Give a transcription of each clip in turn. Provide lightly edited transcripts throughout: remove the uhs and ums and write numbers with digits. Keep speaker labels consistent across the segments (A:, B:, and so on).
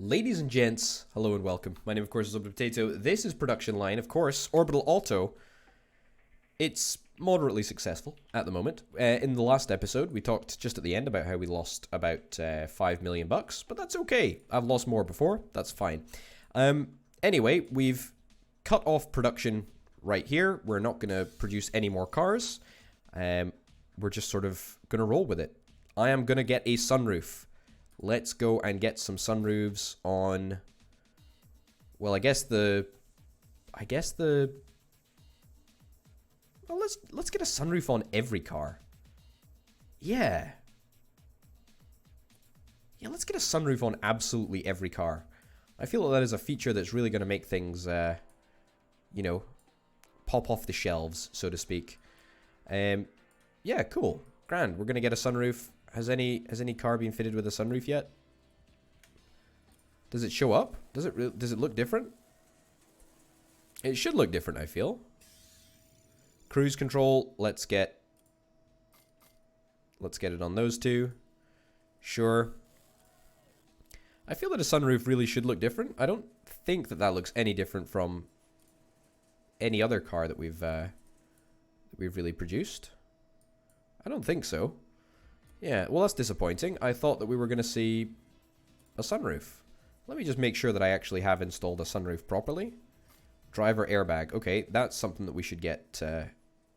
A: Ladies and gents, hello and welcome. My name, of course, is Orbital Potato. This is production line, of course, Orbital Auto. It's moderately successful at the moment. In the last episode, we talked just at the end about how we lost about 5 million bucks, but that's okay. I've lost more before. That's fine. Anyway, we've cut off production right here. We're not going to produce any more cars. We're just sort of going to roll with it. I am going to get a sunroof. Let's go and get some sunroofs on, well, I guess the, well, let's get a sunroof on every car. Yeah, let's get a sunroof on absolutely every car. I feel that is a feature that's really going to make things, you know, pop off the shelves, so to speak. Yeah, cool. Grand. We're going to get a sunroof. Has any car been fitted with a sunroof yet? Does it show up? Does it look different? It should look different, I feel. Cruise control, let's get it on those two. Sure. I feel that a sunroof really should look different. I don't think that looks any different from any other car that we've really produced. I don't think so. Yeah, well, that's disappointing. I thought that we were going to see a sunroof. Let me just make sure that I actually have installed a sunroof properly. Driver airbag. Okay, that's something that we should get in.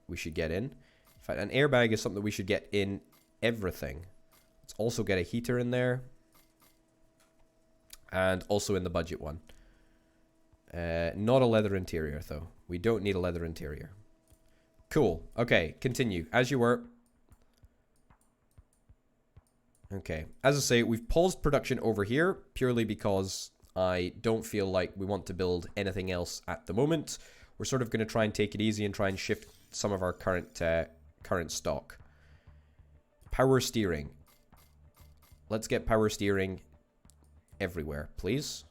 A: In fact, an airbag is something that we should get in everything. Let's also get a heater in there. And also in the budget one. Not a leather interior, though. We don't need a leather interior. Cool. Okay, continue. As you were. Okay, as I say, we've paused production over here purely because I don't feel like we want to build anything else at the moment. We're sort of going to try and take it easy and try and shift some of our current stock. Power steering. Let's get power steering everywhere, please.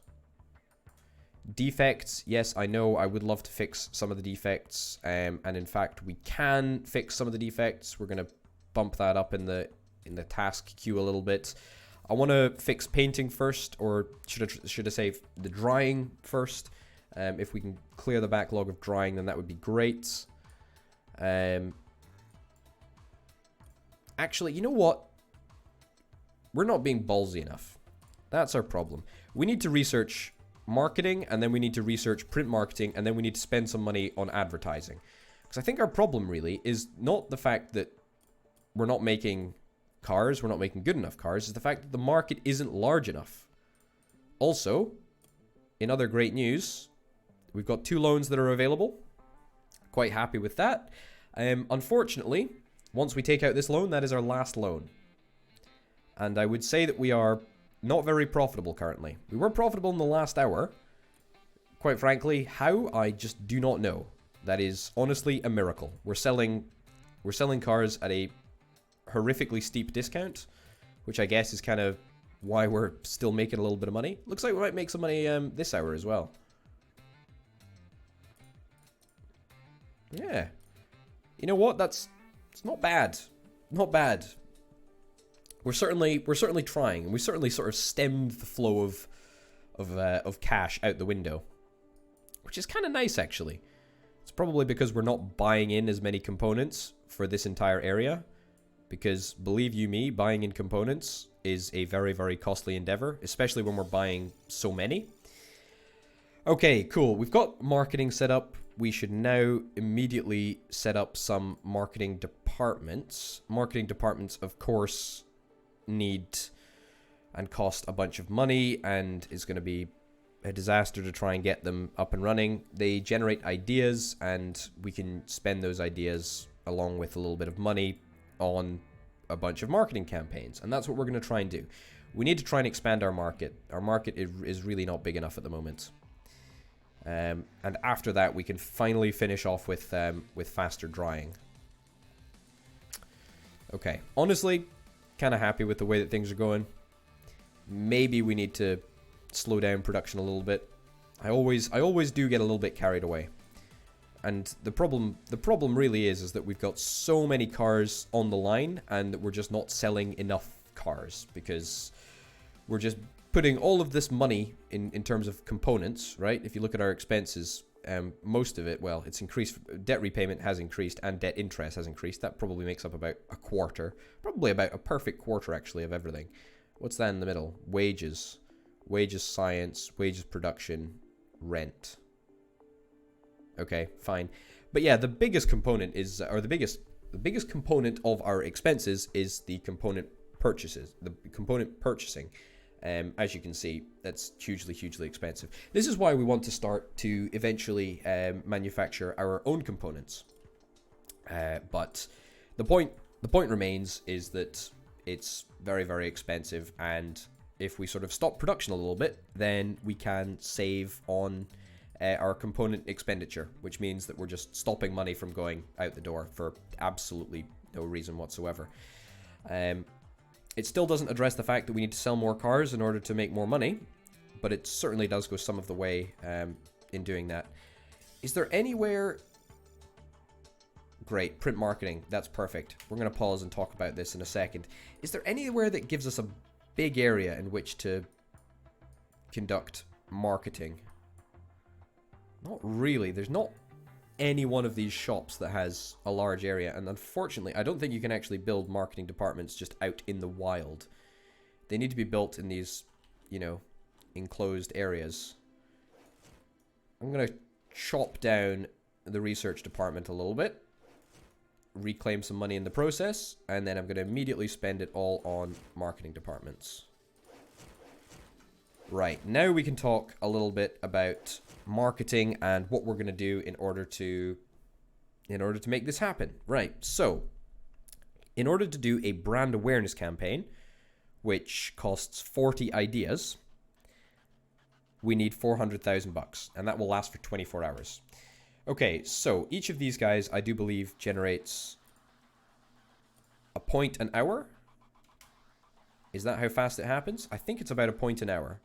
A: Defects. Yes, I know I would love to fix some of the defects. And in fact, we can fix some of the defects. We're going to bump that up in the task queue a little bit. I want to fix painting first, or should I say the drying first. If we can clear the backlog of drying, then that would be great. Actually, you know what? We're not being ballsy enough. That's our problem. We need to research marketing, and then we need to research print marketing, and then we need to spend some money on advertising. Because I think our problem really is not the fact that we're not making cars, we're not making good enough cars, is the fact that the market isn't large enough. Also, in other great news, we've got 2 loans that are available. Quite happy with that. Unfortunately, once we take out this loan, that is our last loan. And I would say that we are not very profitable currently. We were profitable in the last hour. Quite frankly, how? I just do not know. That is honestly a miracle. We're selling cars at a horrifically steep discount, which I guess is kind of why we're still making a little bit of money. Looks like we might make some money this hour as well. Yeah. You know what? It's not bad. Not bad. We're certainly trying, and we certainly sort of stemmed the flow of cash out the window, which is kind of nice actually. It's probably because we're not buying in as many components for this entire area. Because, believe you me, buying in components is a very, very costly endeavor, especially when we're buying so many. Okay, cool. We've got marketing set up. We should now immediately set up some marketing departments. Marketing departments, of course, need and cost a bunch of money, and is going to be a disaster to try and get them up and running. They generate ideas, and we can spend those ideas along with a little bit of money on a bunch of marketing campaigns, and that's what we're going to try and do. We need to try and expand our market. Our market is really not big enough at the moment. And after that, we can finally finish off with faster drying. Okay, honestly, kind of happy with the way that things are going. Maybe we need to slow down production a little bit. I always do get a little bit carried away. And the problem really is that we've got so many cars on the line, and that we're just not selling enough cars because we're just putting all of this money in terms of components, right? If you look at our expenses, most of it, well, it's increased. Debt repayment has increased and debt interest has increased. That probably makes up about a quarter, probably about a perfect quarter actually of everything. What's that in the middle? Wages, science, wages, production, rent. Okay, fine. But yeah, the biggest component is, or the biggest component of our expenses is the component purchases, the component purchasing. As you can see, that's hugely expensive. This is why we want to start to eventually manufacture our own components. But the point remains is that it's very expensive, and if we sort of stop production a little bit, then we can save on our component expenditure, which means that we're just stopping money from going out the door for absolutely no reason whatsoever. It still doesn't address the fact that we need to sell more cars in order to make more money, but it certainly does go some of the way in doing that. Is there anywhere... Great, print marketing, that's perfect. We're going to pause and talk about this in a second. Is there anywhere that gives us a big area in which to conduct marketing? Not really. There's not any one of these shops that has a large area, and unfortunately I don't think you can actually build marketing departments just out in the wild. They need to be built in these, you know, enclosed areas. I'm gonna chop down the research department a little bit, reclaim some money in the process, and then I'm gonna immediately spend it all on marketing departments. Right, now we can talk a little bit about marketing and what we're going to do in order to make this happen. Right, so in order to do a brand awareness campaign, which costs 40 ideas, we need 400,000 bucks, and that will last for 24 hours. Okay, so each of these guys, I do believe, generates a point an hour. Is that how fast it happens? I think it's about a point an hour.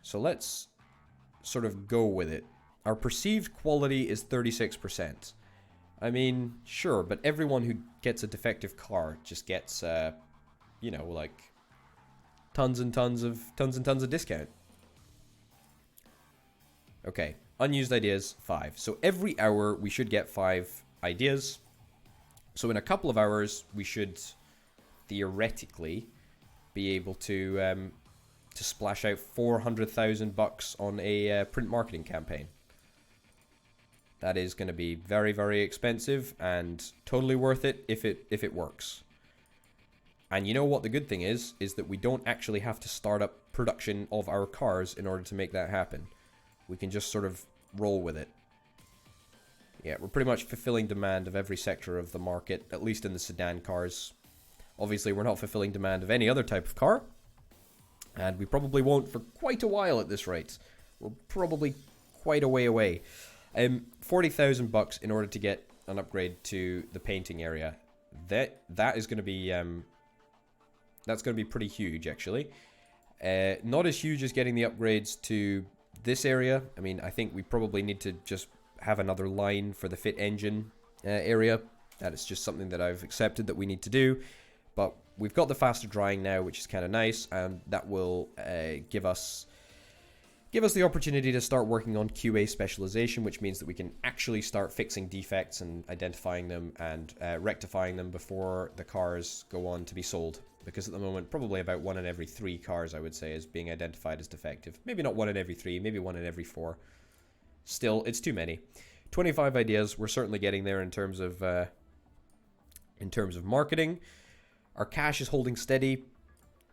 A: So let's sort of go with it. Our perceived quality is 36%. I mean, sure, but everyone who gets a defective car just gets, you know, like tons and tons of discount. Okay, unused ideas, 5. So every hour we should get 5 ideas. So in a couple of hours we should theoretically be able to splash out 400,000 bucks on a print marketing campaign. That is going to be very expensive and totally worth it if it works. And you know what the good thing is that we don't actually have to start up production of our cars in order to make that happen. We can just sort of roll with it. Yeah, we're pretty much fulfilling demand of every sector of the market, at least in the sedan cars. Obviously, we're not fulfilling demand of any other type of car. And we probably won't for quite a while at this rate. We're probably quite a way away. 40,000 bucks in order to get an upgrade to the painting area. That is going to be that's going to be pretty huge, actually. Not as huge as getting the upgrades to this area. I mean, I think we probably need to just have another line for the fit engine area. That is just something that I've accepted that we need to do. But we've got the faster drying now, which is kind of nice, and that will give us the opportunity to start working on QA specialization, which means that we can actually start fixing defects and identifying them and rectifying them before the cars go on to be sold. Because at the moment, probably about 1 in every 3 cars, I would say, is being identified as defective. Maybe not 1 in every 3, maybe 1 in every 4. Still, it's too many. 25 ideas. We're certainly getting there in terms of marketing. Our cash is holding steady.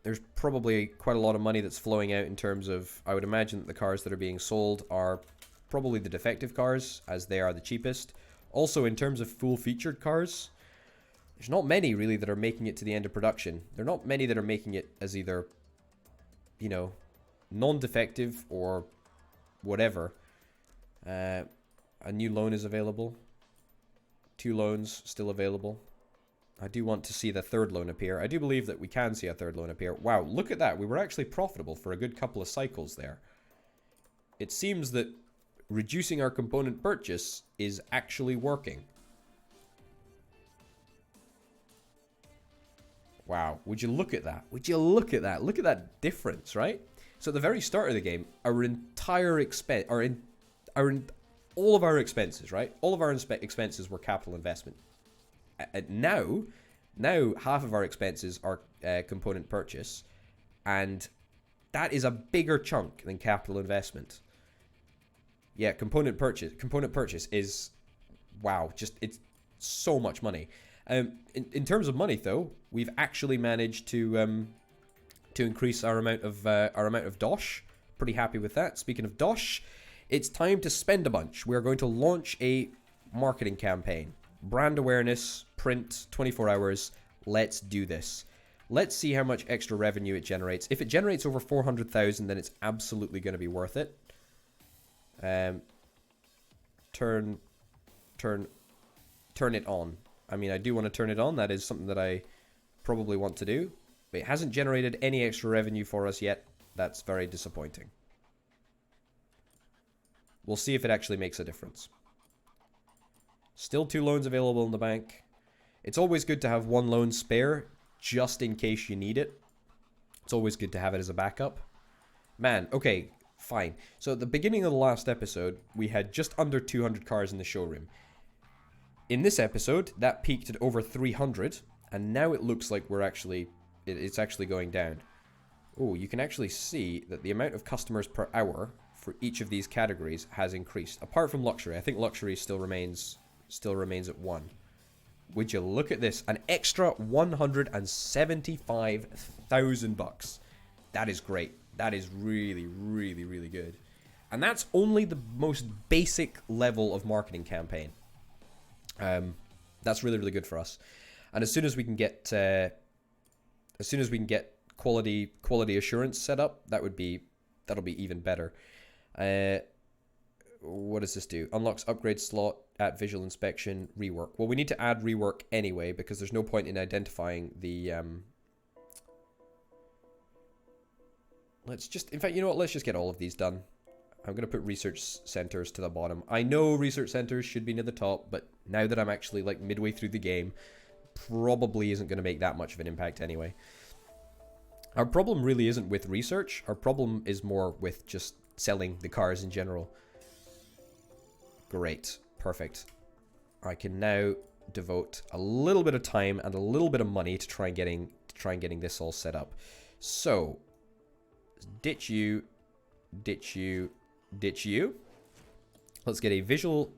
A: There's probably quite a lot of money that's flowing out in terms of, I would imagine that the cars that are being sold are probably the defective cars, as they are the cheapest. Also, in terms of full-featured cars, there's not many really that are making it to the end of production. There are not many that are making it as either, you know, non-defective or whatever. A new loan is available. 2 loans still available. I do want to see the 3rd loan appear. I do believe that we can see a 3rd loan appear. Wow, look at that. We were actually profitable for a good couple of cycles there. It seems that reducing our component purchase is actually working. Wow, would you look at that? Would you look at that? Look at that difference, right? So at the very start of the game, our entire expense, all of our expenses, right? All of our expenses were capital investment. Now half of our expenses are component purchase, and that is a bigger chunk than capital investment. Yeah, component purchase is, wow, just it's so much money. In terms of money, though, we've actually managed to increase our amount of dosh. Pretty happy with that. Speaking of dosh, it's time to spend a bunch. We're going to launch a marketing campaign. Brand awareness, print, 24 hours. Let's do this. Let's see how much extra revenue it generates. If it generates over 400,000, then it's absolutely going to be worth it. Turn it on. I mean, I do want to turn it on. That is something that I probably want to do. But it hasn't generated any extra revenue for us yet. That's very disappointing. We'll see if it actually makes a difference. Still 2 loans available in the bank. It's always good to have 1 loan spare, just in case you need it. It's always good to have it as a backup. Man, okay, fine. So at the beginning of the last episode, we had just under 200 cars in the showroom. In this episode, that peaked at over 300, and now it looks like it's actually going down. Oh, you can actually see that the amount of customers per hour for each of these categories has increased. Apart from luxury, I think luxury still remains at 1. Would you look at this? An extra 175,000 bucks. That is great. That is really, really, really good. And that's only the most basic level of marketing campaign. That's really, really good for us. And as soon as we can get quality assurance set up, that'll be even better. What does this do? Unlocks upgrade slot at visual inspection rework. Well, we need to add rework anyway because there's no point in identifying the. Let's just, in fact, you know what? Let's just get all of these done. I'm going to put research centers to the bottom. I know research centers should be near the top, but now that I'm actually like midway through the game, probably isn't going to make that much of an impact anyway. Our problem really isn't with research. Our problem is more with just selling the cars in general. Great. Perfect. I can now devote a little bit of time and a little bit of money to try and getting this all set up. So, ditch you. Let's get a visual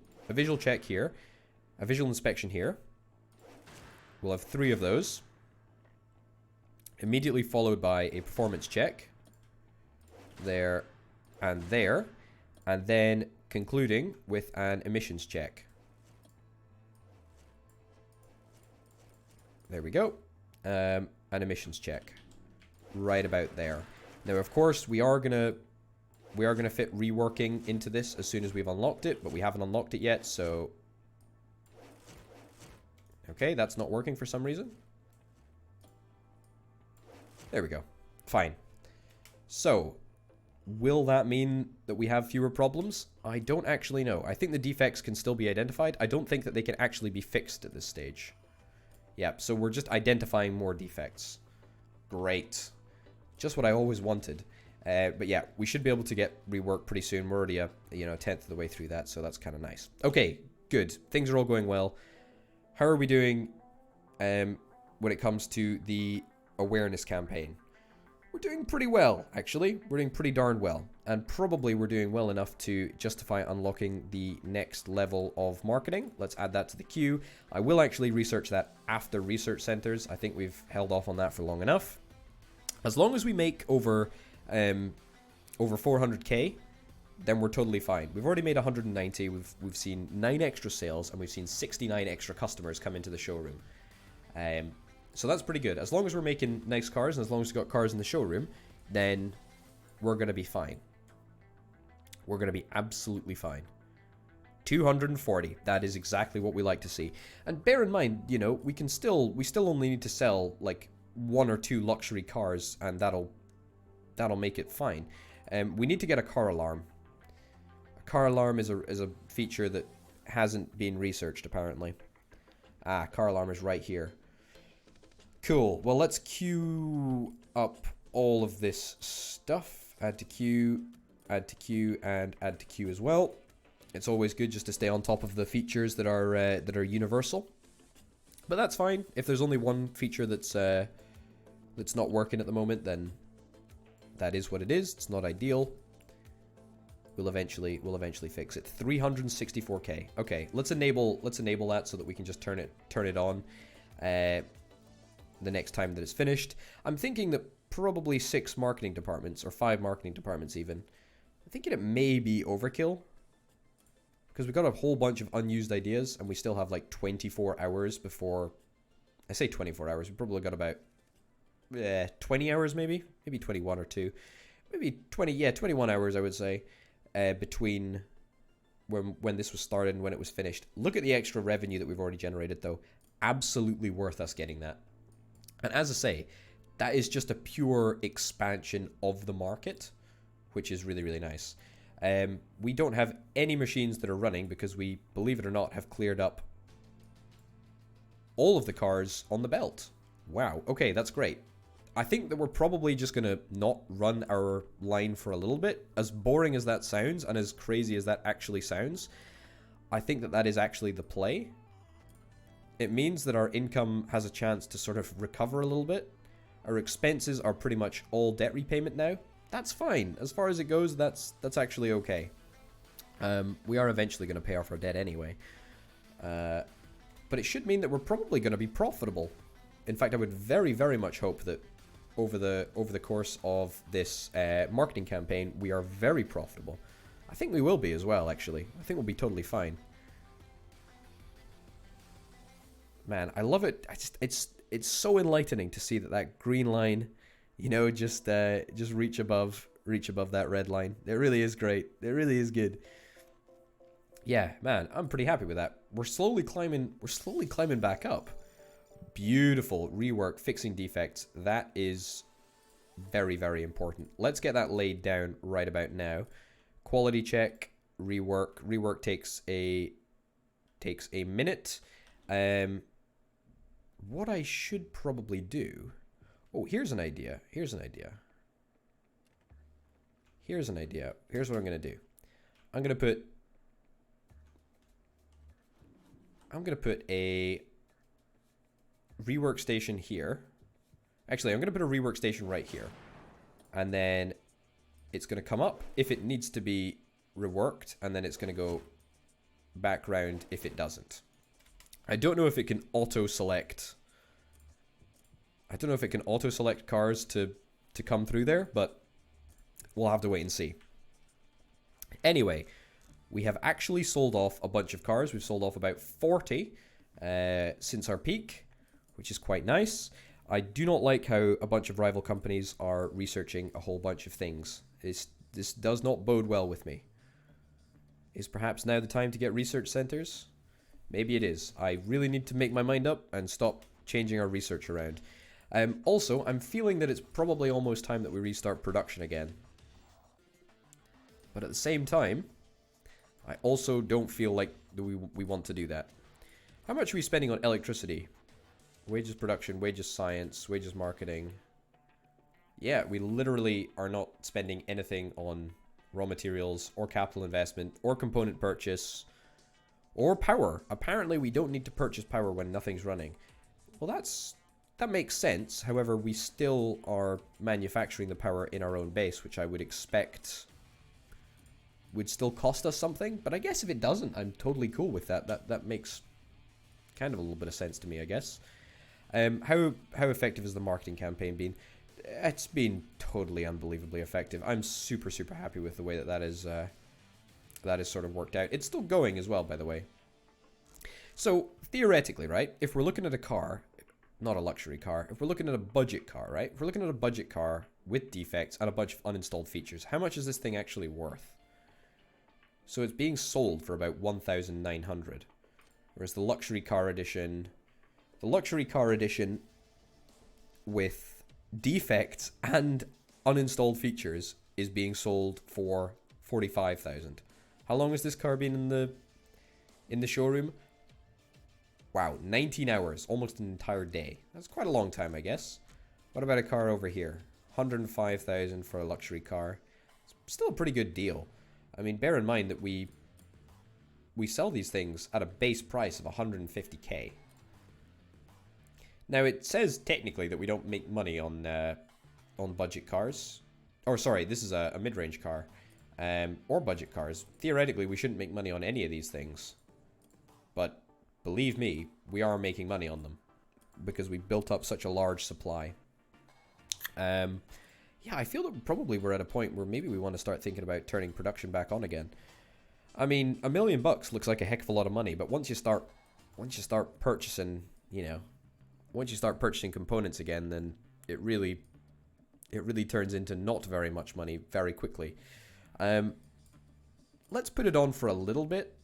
A: check here, a visual inspection here. We'll have 3 of those. Immediately followed by a performance check. There and there. And then concluding with an emissions check. There we go. An emissions check. Right about there. Now, of course, we are gonna fit reworking into this as soon as we've unlocked it, but we haven't unlocked it yet, so... Okay, that's not working for some reason. There we go. Fine. So, will that mean that we have fewer problems? I don't actually know. I think the defects can still be identified. I don't think that they can actually be fixed at this stage. Yep, so we're just identifying more defects. Great. Just what I always wanted. But yeah, we should be able to get rework pretty soon. We're already a tenth of the way through that, so that's kind of nice. Okay, good. Things are all going well. How are we doing when it comes to the awareness campaign? We're doing pretty well, actually. We're doing pretty darn well. And probably we're doing well enough to justify unlocking the next level of marketing. Let's add that to the queue. I will actually research that after research centers. I think we've held off on that for long enough. As long as we make over 400k, then we're totally fine. We've already made 190. We've seen 9 extra sales, and we've seen 69 extra customers come into the showroom. So that's pretty good. As long as we're making nice cars, and as long as we've got cars in the showroom, then we're going to be fine. We're going to be absolutely fine. 240. That is exactly what we like to see. And bear in mind, we still only need to sell like 1 or 2 luxury cars, and that'll make it fine. We need to get a car alarm. A car alarm is a feature that hasn't been researched apparently. Car alarm is right here. Cool. Well, let's queue up all of this stuff. Add to queue, add to queue, and add to queue as well. It's always good just to stay on top of the features that are universal. But that's fine. If there's only one feature that's not working at the moment, then that is what it is. It's not ideal. We'll eventually fix it. 364k. Okay, let's enable that so that we can just turn it on the next time that it's finished. I'm thinking that probably 6 marketing departments, or 5 marketing departments even. I'm thinking it may be overkill, because we've got a whole bunch of unused ideas, and we still have like 24 hours before... I say 24 hours, we've probably got about 20 hours maybe 21 or 2. Maybe 20, yeah, 21 hours I would say, between when this was started and when it was finished. Look at the extra revenue that we've already generated though. Absolutely worth us getting that. And as I say, that is just a pure expansion of the market, which is really, really nice. We don't have any machines that are running because we, believe it or not, have cleared up all of the cars on the belt. Wow, okay, that's great. I think that we're probably just going to not run our line for a little bit. As boring as that sounds, and as crazy as that actually sounds, I think that that is actually the play. It means that our income has a chance to sort of recover a little bit. Our expenses are pretty much all debt repayment now. That's fine. As far as it goes, that's actually okay. We are eventually going to pay off our debt anyway. But it should mean that we're probably going to be profitable. In fact, I would very, very much hope that over the course of this marketing campaign, we are very profitable. I think we will be as well, actually. I think we'll be totally fine. Man, I love it. It's so enlightening to see that green line, you know, just reach above that red line. It really is great. It really is good. Yeah, man, I'm pretty happy with that. We're slowly climbing back up. Beautiful rework, fixing defects. That is very, very important. Let's get that laid down right about now. Quality check, rework. Rework takes a minute. What I should probably do... Oh, here's an idea. Here's what I'm going to do. I'm going to put a rework station here. Actually, I'm going to put a rework station right here. And then it's going to come up if it needs to be reworked, and then it's going to go back round if it doesn't. I don't know if it can auto-select... cars to come through there, but we'll have to wait and see. Anyway, we have actually sold off a bunch of cars. We've sold off about 40 since our peak, which is quite nice. I do not like how a bunch of rival companies are researching a whole bunch of things. This does not bode well with me. Is perhaps now the time to get research centers? Maybe it is. I really need to make my mind up and stop changing our research around. Also, I'm feeling that it's probably almost time that we restart production again. But at the same time, I also don't feel like we want to do that. How much are we spending on electricity? Wages production, wages science, wages marketing. Yeah, we literally are not spending anything on raw materials or capital investment or component purchase or power. Apparently we don't need to purchase power when nothing's running. Well, that makes sense. However, we still are manufacturing the power in our own base, which I would expect would still cost us something. But I guess if it doesn't, I'm totally cool with that. That makes kind of a little bit of sense to me, I guess. How effective has the marketing campaign been? It's been totally unbelievably effective. I'm super, super happy with the way that is sort of worked out. It's still going as well, by the way. So, theoretically, right, if we're looking at a car, not a luxury car, if we're looking at a budget car, right, if we're looking at a budget car with defects and a bunch of uninstalled features, how much is this thing actually worth? So it's being sold for about 1,900. Whereas the luxury car edition with defects and uninstalled features is being sold for 45,000. How long has this car been in the showroom? Wow, 19 hours, almost an entire day. That's quite a long time, I guess. What about a car over here? 105,000 for a luxury car. It's still a pretty good deal. I mean, bear in mind that we sell these things at a base price of 150k. Now, it says technically that we don't make money on budget cars. Or sorry, this is a mid-range car. Or budget cars. Theoretically, we shouldn't make money on any of these things. But believe me, we are making money on them. Because we built up such a large supply. Yeah, I feel that probably we're at a point where maybe we want to start thinking about turning production back on again. I mean, $1 million looks like a heck of a lot of money, but once you start purchasing, you know, once you start purchasing components again, then it really turns into not very much money very quickly. Let's put it on for a little bit.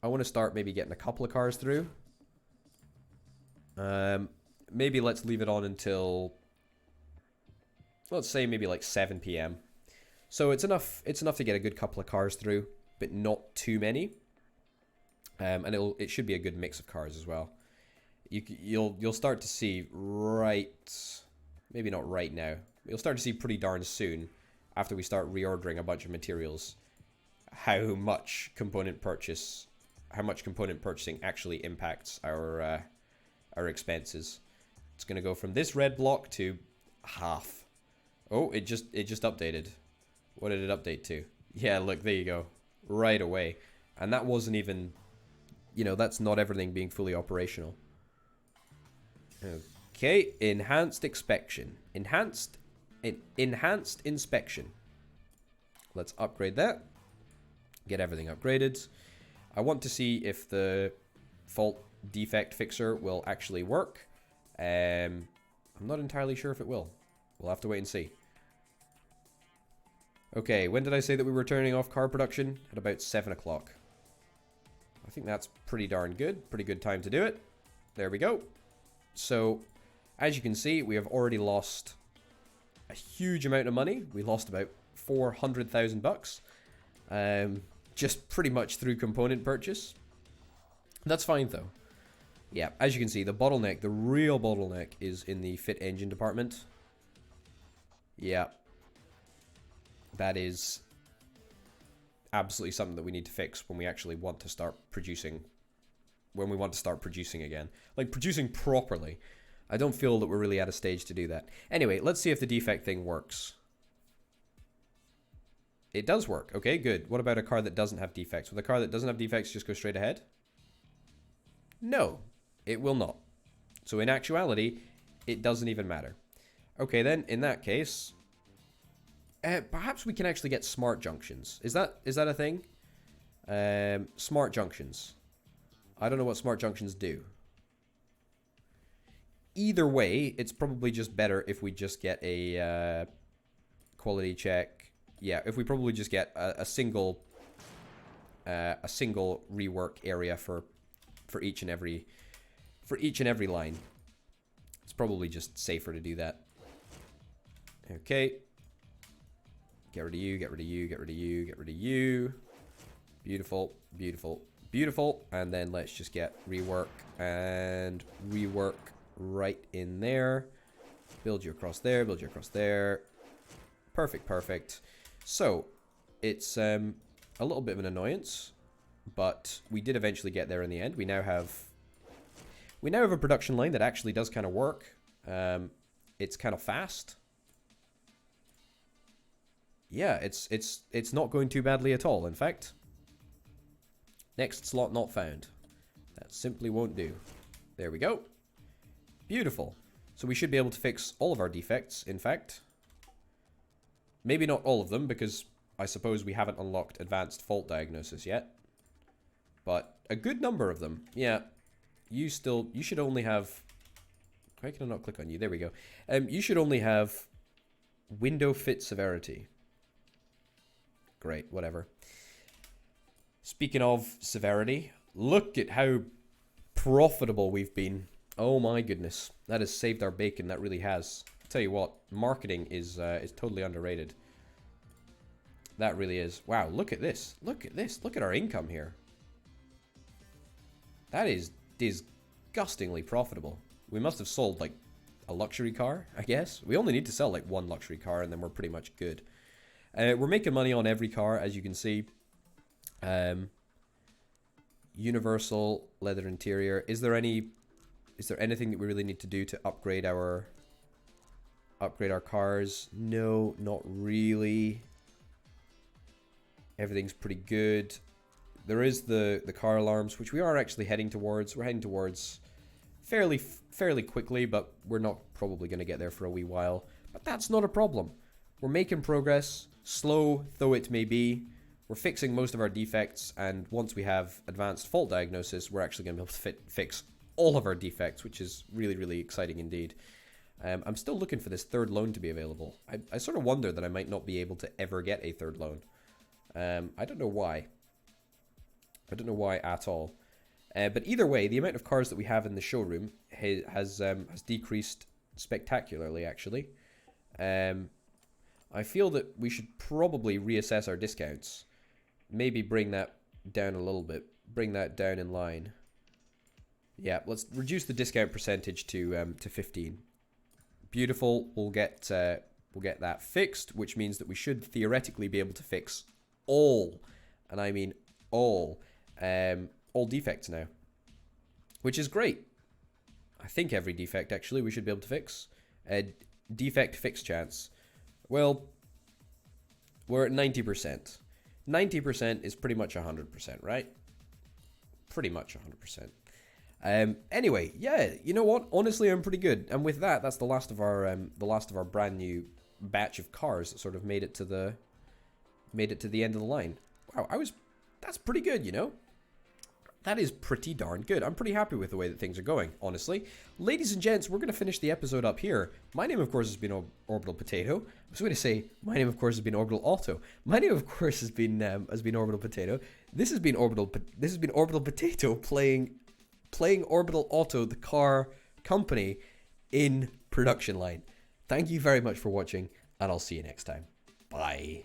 A: I want to start maybe getting a couple of cars through. Maybe let's leave it on until, let's say maybe like 7 p.m. So it's enough to get a good couple of cars through, but not too many. And it should be a good mix of cars as well. You'll start to see maybe not right now. You'll start to see pretty darn soon, after we start reordering a bunch of materials, how much component purchasing actually impacts our expenses. It's gonna go from this red block to half. Oh, it just updated. What did it update to? Yeah, look, there you go. Right away. And that wasn't even, you know, that's not everything being fully operational. Okay, enhanced inspection. Enhanced inspection. Let's upgrade that. Get everything upgraded. I want to see if the fault defect fixer will actually work. I'm not entirely sure if it will. We'll have to wait and see. Okay, when did I say that we were turning off car production? At about 7 o'clock. I think that's pretty darn good. Pretty good time to do it. There we go. So, as you can see, we have already lost a huge amount of money. We lost about 400,000 bucks. Just pretty much through component purchase. That's fine though. Yeah, as you can see, the real bottleneck is in the fit engine department. Yeah. That is absolutely something that we need to fix when we actually want to start producing. When we want to start producing again. Like, producing properly. I don't feel that we're really at a stage to do that. Anyway, let's see if the defect thing works. It does work. Okay, good. What about a car that doesn't have defects? Will the car that doesn't have defects just go straight ahead? No, it will not. So in actuality, it doesn't even matter. Okay, then, in that case, perhaps we can actually get smart junctions. Is that a thing? Smart junctions. I don't know what smart junctions do. Either way, it's probably just better if we just get a quality check. Yeah, if we probably just get a single rework area for each and every line. It's probably just safer to do that. Okay. Get rid of you, get rid of you, get rid of you, get rid of you. Beautiful, beautiful, beautiful. And then let's just get rework and rework right in there. Build you across there, build you across there. Perfect, perfect. So, it's a little bit of an annoyance, but we did eventually get there in the end. We now have a production line that actually does kind of work. It's kind of fast. Yeah, it's not going too badly at all, in fact. Next slot not found. That simply won't do. There we go. Beautiful. So we should be able to fix all of our defects, in fact. Maybe not all of them, because I suppose we haven't unlocked advanced fault diagnosis yet. But a good number of them. Yeah. You should only have... Why can I not click on you? There we go. You should only have window fit severity. Great, whatever. Speaking of severity, look at how profitable we've been. Oh my goodness. That has saved our bacon, that really has. Tell you what, marketing is totally underrated. That really is. Wow, look at this. Look at this. Look at our income here. That is disgustingly profitable. We must have sold like a luxury car, I guess. We only need to sell like one luxury car and then we're pretty much good. We're making money on every car, as you can see. Universal leather interior. Is there anything that we really need to do to upgrade our cars? No, not really. Everything's pretty good. There is the car alarms, which we are actually heading towards. We're heading towards fairly quickly, but we're not probably going to get there for a wee while. But that's not a problem. We're making progress, slow though it may be. We're fixing most of our defects, and once we have advanced fault diagnosis, we're actually going to be able to fix all of our defects, which is really, really exciting indeed. I'm still looking for this third loan to be available. I sort of wonder that I might not be able to ever get a third loan. I don't know why. I don't know why at all. But either way, the amount of cars that we have in the showroom has decreased spectacularly, actually. I feel that we should probably reassess our discounts. Maybe bring that down a little bit. Bring that down in line. Yeah, let's reduce the discount percentage to 15. Beautiful. We'll get that fixed, which means that we should theoretically be able to fix all, and I mean all defects now, which is great. I think every defect actually we should be able to fix. Defect fix chance. Well, we're at 90%. 90% is pretty much 100%, right? Pretty much 100%. Anyway, yeah, you know what? Honestly, I'm pretty good. And with that, that's the last of our brand new batch of cars that sort of made it to the end of the line. Wow, that's pretty good, you know? That is pretty darn good. I'm pretty happy with the way that things are going, honestly. Ladies and gents, we're going to finish the episode up here. My name, of course, has been Orbital Potato. I was going to say, my name, of course, has been Orbital Auto. My name, of course, has been Orbital Potato. This has been Orbital Potato playing Orbital Auto, the car company, in production line. Thank you very much for watching, and I'll see you next time. Bye.